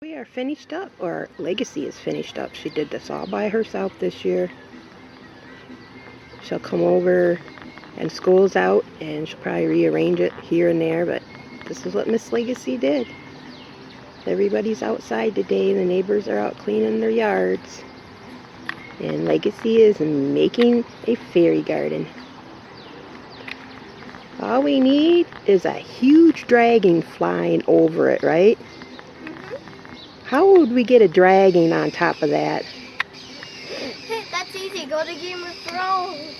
We are finished up, or Legacy is finished up. She did this all by herself this year. She'll come over and school's out and she'll probably rearrange it here and there, but this is what Miss Legacy did. Everybody's outside today. The neighbors are out cleaning their yards. And Legacy is making a fairy garden. All we need is a huge dragon flying over it, right? How would we get a dragon on top of that? That's easy. Go to Game of Thrones.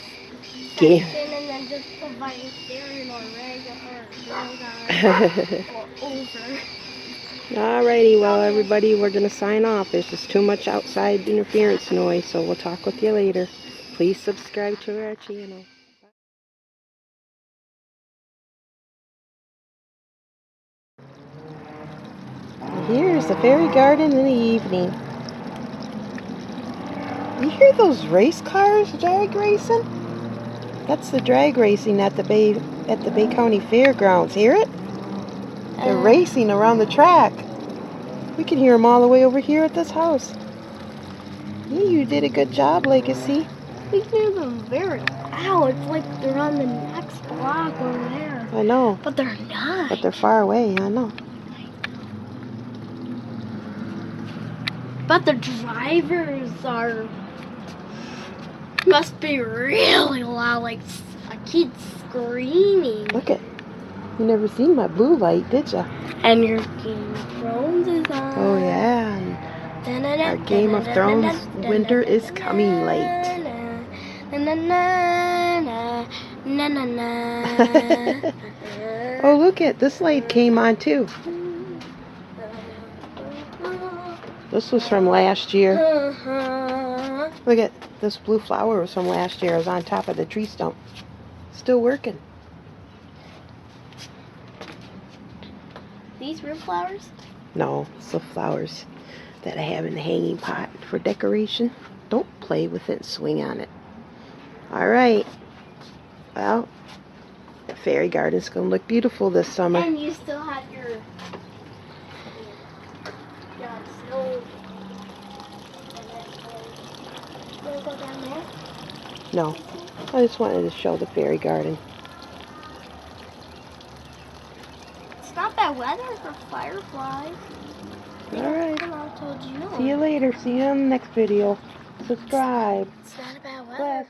Game. And then just put by Tyrion or Rhaegar or over. Alrighty, well everybody, we're going to sign off. There's just too much outside interference noise, so we'll talk with you later. Please subscribe to our channel. Here's the fairy garden in the evening. You hear those race cars drag racing? That's the drag racing at the Bay County Fairgrounds. Hear it? They're racing around the track. We can hear them all the way over here at this house. Yeah, you did a good job, Legacy. We can hear them very loud. It's like they're on the next block over there. I know. But they're not. But they're far away, I know. But the drivers must be really loud, like a kid screaming. Look at, you never seen my blue light, did ya? And your Game of Thrones is on. Oh yeah, and our Game of Thrones winter is coming light. Oh look at, this light came on too. This was from last year. Look at, this blue flower was from last year. It was on top of the tree stump. Still working. These real flowers? No, it's the flowers that I have in the hanging pot for decoration. Don't play with it and swing on it. Alright. Well, the fairy garden's going to look beautiful this summer. And you still have your snow. You want to go down there? No, I just wanted to show the fairy garden. It's not bad weather for fireflies. Alright. I told you. See you later. See you in the next video. Subscribe. It's not a bad weather. Bless.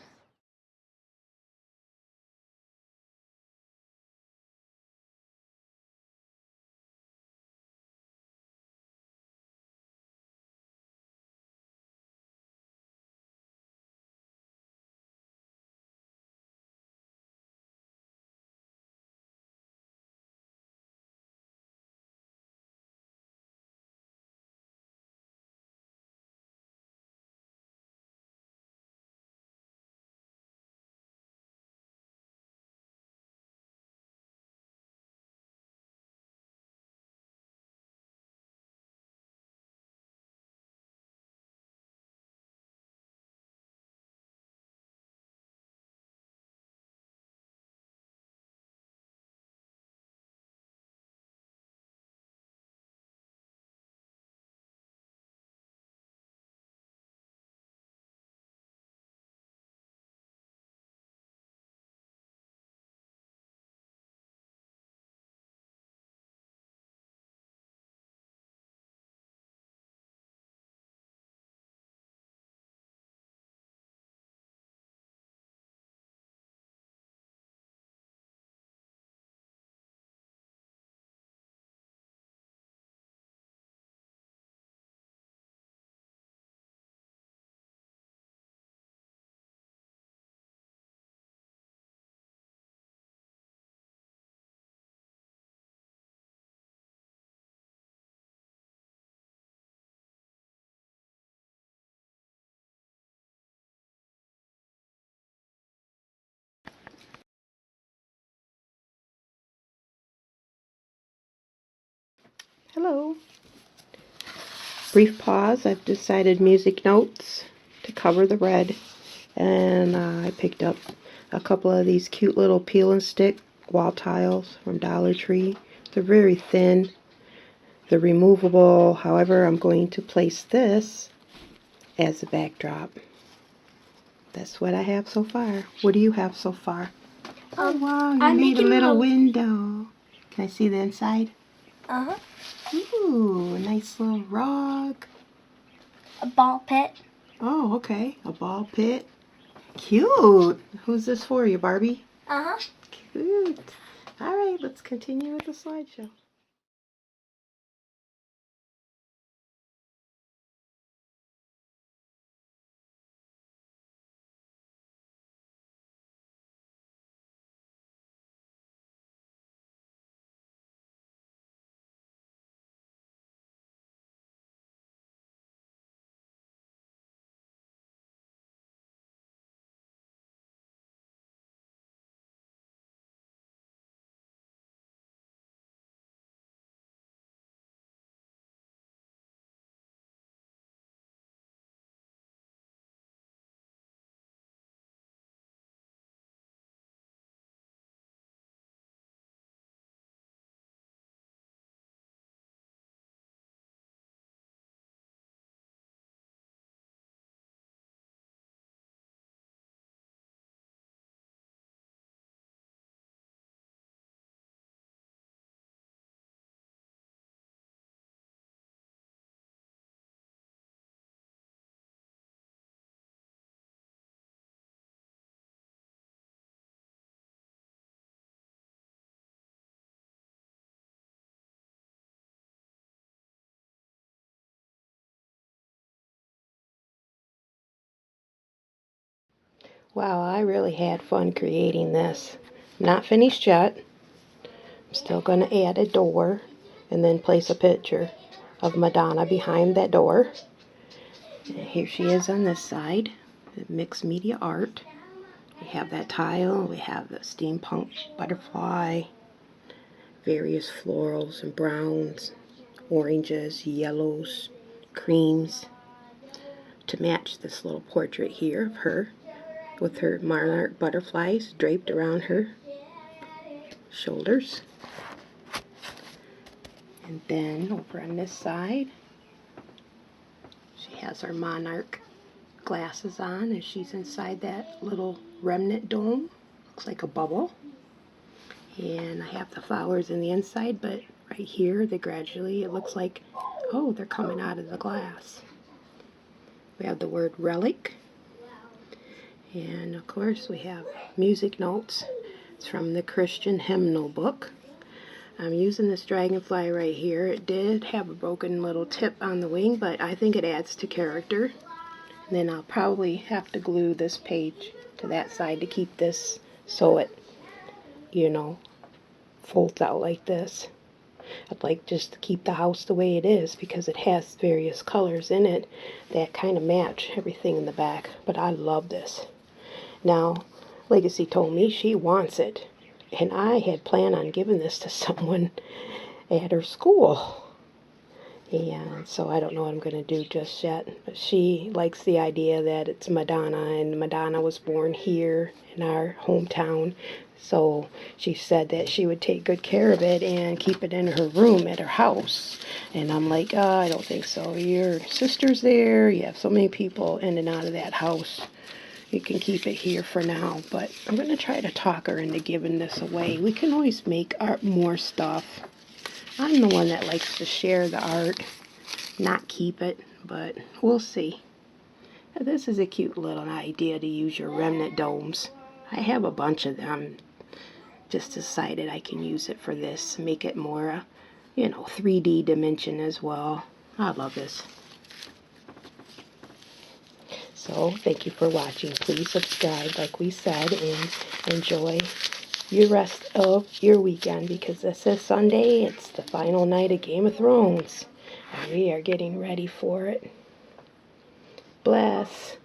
Hello. Brief pause. I've decided music notes to cover the red. And I picked up a couple of these cute little peel and stick wall tiles from Dollar Tree. They're very thin. the removable. However, I'm going to place this as a backdrop. That's what I have so far. What do you have so far? Oh wow, you made a little window. Can I see the inside? Uh-huh. Ooh, a nice little rug. A ball pit. Oh, okay. A ball pit. Cute. Who's this for you, Barbie? Uh-huh. Cute. All right, let's continue with the slideshow. Wow, I really had fun creating this. Not finished yet. I'm still going to add a door and then place a picture of Madonna behind that door. And here she is on this side, mixed media art. We have that tile, we have the steampunk butterfly, various florals and browns, oranges, yellows, creams, to match this little portrait here of her with her monarch butterflies draped around her shoulders. And then over on this side, she has her monarch glasses on as she's inside that little remnant dome. Looks like a bubble. And I have the flowers in the inside, but right here, it looks like, oh, they're coming out of the glass. We have the word relic. And of course, we have music notes. It's from the Christian hymnal book. I'm using this dragonfly right here. It did have a broken little tip on the wing, but I think it adds to character. And then I'll probably have to glue this page to that side to keep this so it, folds out like this. I'd like just to keep the house the way it is because it has various colors in it that kind of match everything in the back. But I love this. Now, Legacy told me she wants it, and I had planned on giving this to someone at her school. And so I don't know what I'm going to do just yet. But she likes the idea that it's Madonna, and Madonna was born here in our hometown. So she said that she would take good care of it and keep it in her room at her house. And I'm like, I don't think so. Your sister's there. You have so many people in and out of that house. You can keep it here for now. But I'm going to try to talk her into giving this away. We can always make more stuff. I'm the one that likes to share the art, not keep it, but we'll see. This is a cute little idea to use your remnant domes. I have a bunch of them. Just decided I can use it for this, make it more, 3D dimension as well. I love this. So, thank you for watching. Please subscribe, like we said, and enjoy your rest of your weekend, because this is Sunday. It's the final night of Game of Thrones, and we are getting ready for it. Bless.